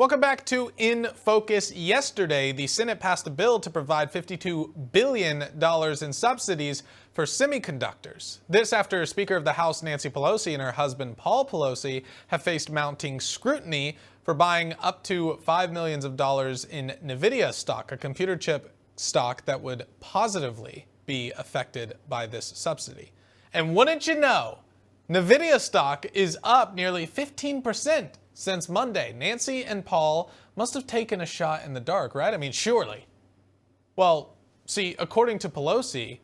Welcome back to In Focus. Yesterday, the Senate passed a bill to provide $52 billion in subsidies for semiconductors. This after Speaker of the House Nancy Pelosi and her husband Paul Pelosi have faced mounting scrutiny for buying up to $5 million in NVIDIA stock, a computer chip stock that would positively be affected by this subsidy. And wouldn't you know, NVIDIA stock is up nearly 15% since Monday. Nancy and Paul must have taken a shot in the dark, right? I mean, surely. Well, see, according to Pelosi,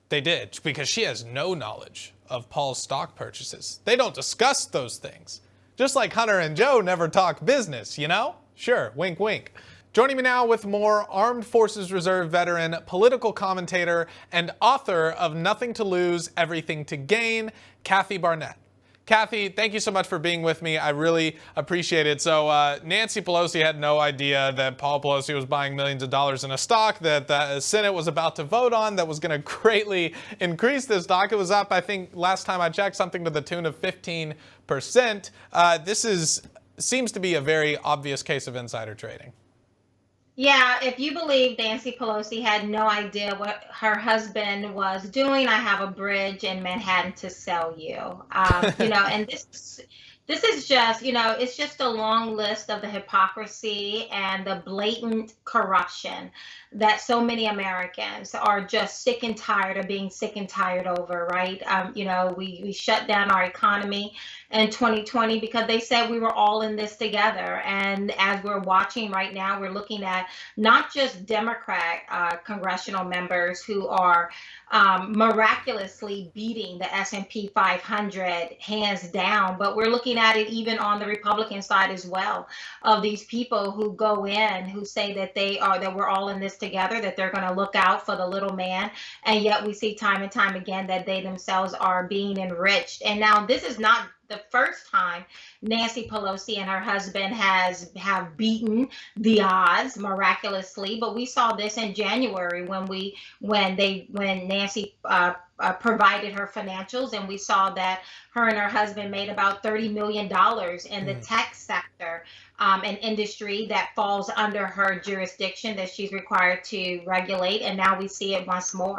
they did, because she has no knowledge of Paul's stock purchases. They don't discuss those things. Just like Hunter and Joe never talk business, you know? Sure, wink, wink. Joining me now with more, Armed Forces Reserve veteran, political commentator, and author of Nothing to Lose, Everything to Gain, Kathy Barnette. Kathy, thank you so much for being with me. I really appreciate it. So Nancy Pelosi had no idea that Paul Pelosi was buying millions of dollars in a stock that the Senate was about to vote on that was going to greatly increase this stock. It was up, I think, last time I checked, something to the tune of 15%. This seems to be a very obvious case of insider trading. Yeah, if you believe Nancy Pelosi had no idea what her husband was doing, I have a bridge in Manhattan to sell you. And this is just, it's just a long list of the hypocrisy and the blatant corruption that so many Americans are just sick and tired of being sick and tired over, right? We shut down our economy in 2020 because they said we were all in this together. And as we're watching right now, we're looking at not just Democrat congressional members who are miraculously beating the S&P 500 hands down, but we're looking at it even on the Republican side as well, of these people who go in, who say that that we're all in this together, that they're going to look out for the little man, and yet we see time and time again that they themselves are being enriched. And now this is not the first time Nancy Pelosi and her husband have beaten the odds miraculously, but we saw this in January when Nancy provided her financials, and we saw that her and her husband made about $30 million in the tech sector, an industry that falls under her jurisdiction that she's required to regulate, and now we see it once more.